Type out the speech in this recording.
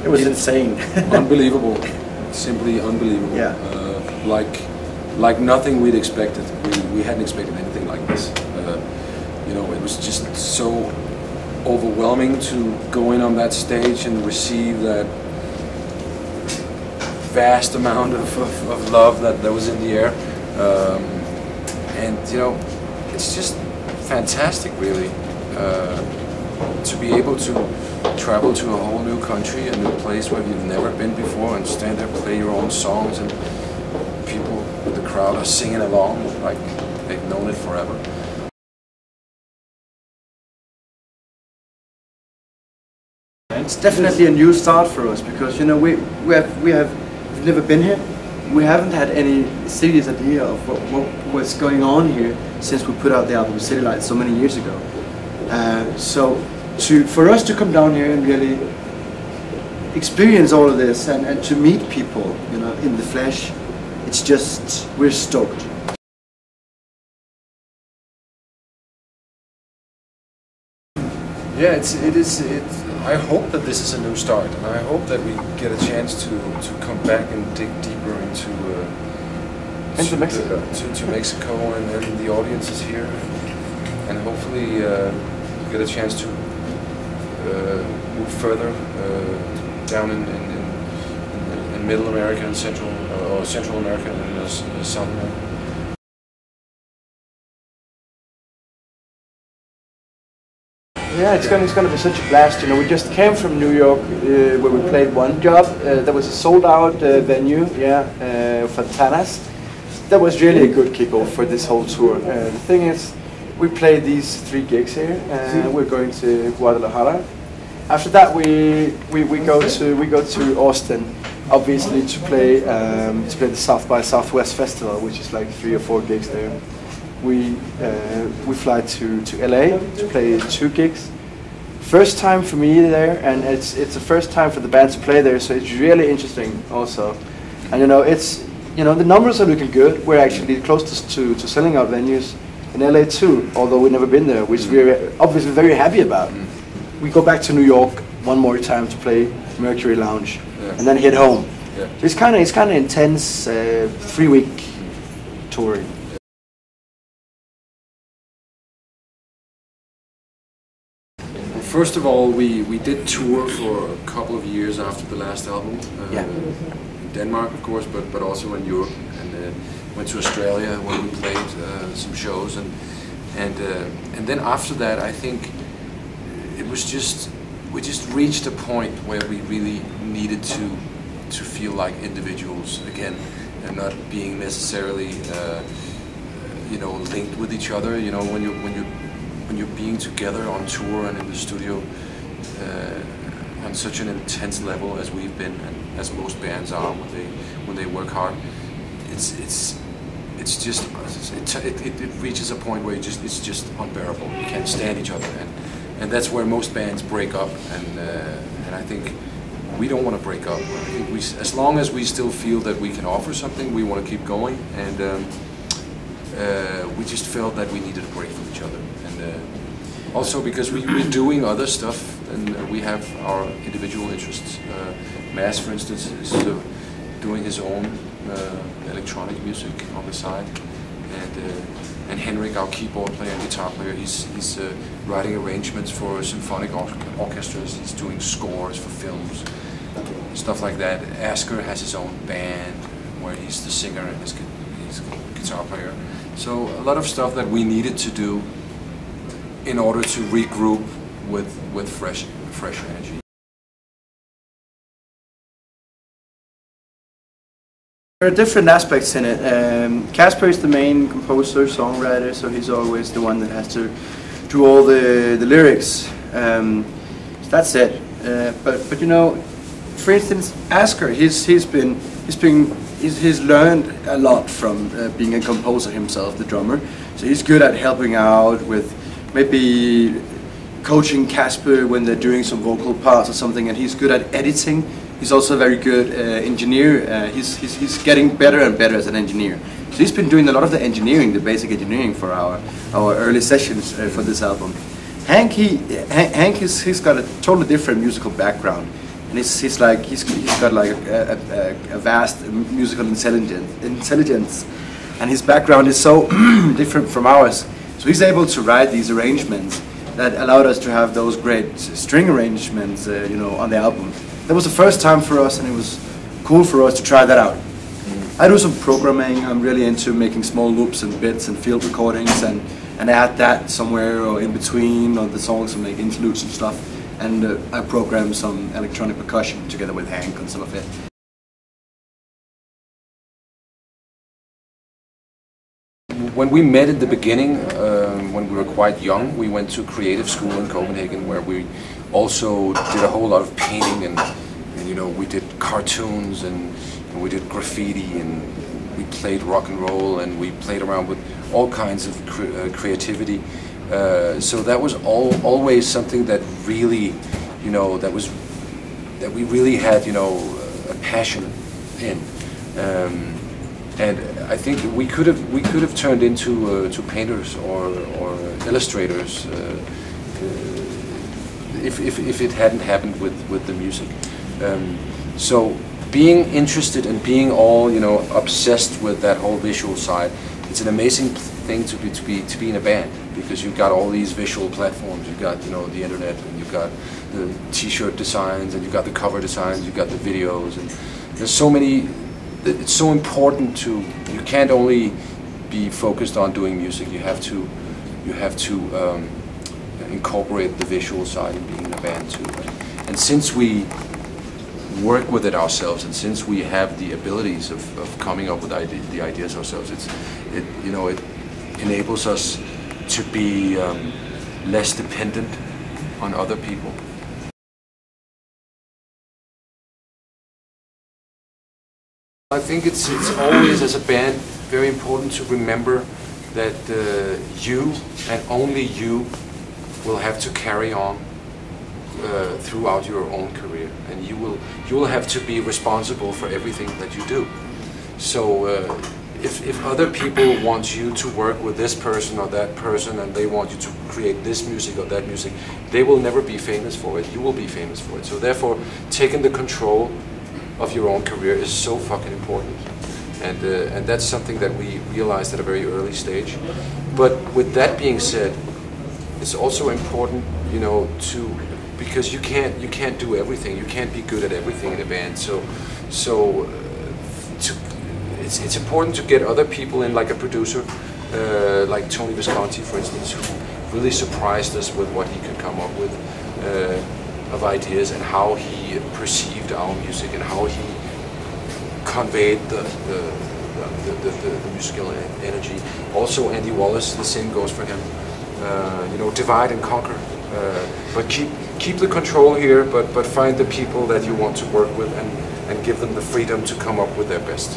It was insane. Unbelievable, simply unbelievable. Yeah. Like nothing we'd expected. We hadn't expected anything like this. You know, it was just so overwhelming to go in on that stage and receive that vast amount of love that was in the air. And you know, it's just fantastic, really, to be able to travel to a whole new country, a new place where you've never been before, and stand there, play your own songs, and people, the crowd are singing along like they've known it forever. It's definitely a new start for us because, you know, we've never been here. We haven't had any serious idea of what's going on here since we put out the album City Lights so many years ago. So for us to come down here and really experience all of this and to meet people, you know, in the flesh, it's just, we're stoked. Yeah, I hope that this is a new start, and I hope that we get a chance to come back and dig deeper into Mexico. To Mexico, and then the audience is here, and hopefully get a chance to move further down in Middle America and Central America and South America. Yeah, it's going to be such a blast. You know, we just came from New York where we played one job. That was a sold-out venue, Fontana's. That was really a good kickoff for this whole tour. The thing is, we played these 3 gigs here. We're going to Guadalajara. After that, we go to Austin, obviously to play the South by Southwest Festival, which is like 3 or 4 gigs there. We fly to LA to play 2 gigs. First time for me there, and it's the first time for the band to play there, so it's really interesting also. And you know, the numbers are looking good. We're actually closest to selling out venues in LA too, although we've never been there, which we're obviously very happy about. We go back to New York one more time to play Mercury Lounge, and then head home. Yeah. So it's kind of intense 3-week touring. First of all, we did tour for a couple of years after the last album. In Denmark, of course, but also in Europe, and went to Australia where we played some shows, and then after that, I think we just reached a point where we really needed to feel like individuals again, and not being necessarily you know, linked with each other. You know, when you're being together on tour and in the studio on such an intense level as we've been, and as most bands are when they work hard, it reaches a point where it's just unbearable. You can't stand each other, and that's where most bands break up. And I think we don't want to break up. I think as long as we still feel that we can offer something, we want to keep going. And we just felt that we needed a break from each other, and also because we're doing other stuff and we have our individual interests. Mads, for instance, is doing his own electronic music on the side, and Henrik, our keyboard player and guitar player, he's writing arrangements for symphonic orchestras. He's doing scores for films, stuff like that. Asger has his own band where he's the singer and his guitar player. So a lot of stuff that we needed to do in order to regroup with fresh energy. There are different aspects in it. Kasper is the main composer, songwriter, so he's always the one that has to do all the lyrics. So that's it. But you know, for instance, Asger, he's learned a lot from being a composer himself, the drummer. So he's good at helping out with maybe coaching Kasper when they're doing some vocal parts or something, and he's good at editing. He's also a very good engineer. He's getting better and better as an engineer. So he's been doing a lot of the engineering, the basic engineering for our early sessions for this album. Hank, he's got a totally different musical background. and he's got like a vast musical intelligence, and his background is so different from ours. So he's able to write these arrangements that allowed us to have those great string arrangements, you know, on the album. That was the first time for us, and it was cool for us to try that out. I do some programming. I'm really into making small loops and bits and field recordings, and add that somewhere or in between on the songs and make interludes and stuff. And I program some electronic percussion together with Hank on some of it. When we met in the beginning, when we were quite young, we went to creative school in Copenhagen, where we also did a whole lot of painting, and you know, we did cartoons and we did graffiti, and we played rock and roll, and we played around with all kinds of creativity. So that was always something that really, you know, that we really had, you know, a passion in. And I think we could have turned into to painters or illustrators if it hadn't happened with the music. So being interested and being all, you know, obsessed with that whole visual side, it's an amazing thing to be in a band, because you've got all these visual platforms. You've got, you know, the internet, and you've got the T-shirt designs, and you've got the cover designs, you've got the videos, and there's so many. It's so important to. You can't only be focused on doing music. You have to incorporate the visual side in being in a band too. And since we work with it ourselves, and since we have the abilities of coming up with the ideas ourselves, it enables us to be less dependent on other people. I think it's always, as a band, very important to remember that you and only you will have to carry on throughout your own career, and you will have to be responsible for everything that you do. So if other people want you to work with this person or that person, and they want you to create this music or that music, they will never be famous for it. You will be famous for it. So therefore, taking the control of your own career is so fucking important, and that's something that we realized at a very early stage. But with that being said, it's also important, you know, because you can't do everything. You can't be good at everything in a band. So it's important to get other people in, like a producer, like Tony Visconti, for instance, who really surprised us with what he could come up with. Of ideas, and how he perceived our music, and how he conveyed the musical energy. Also, Andy Wallace, the same goes for him. You know, divide and conquer, but keep the control here, but find the people that you want to work with, and give them the freedom to come up with their best.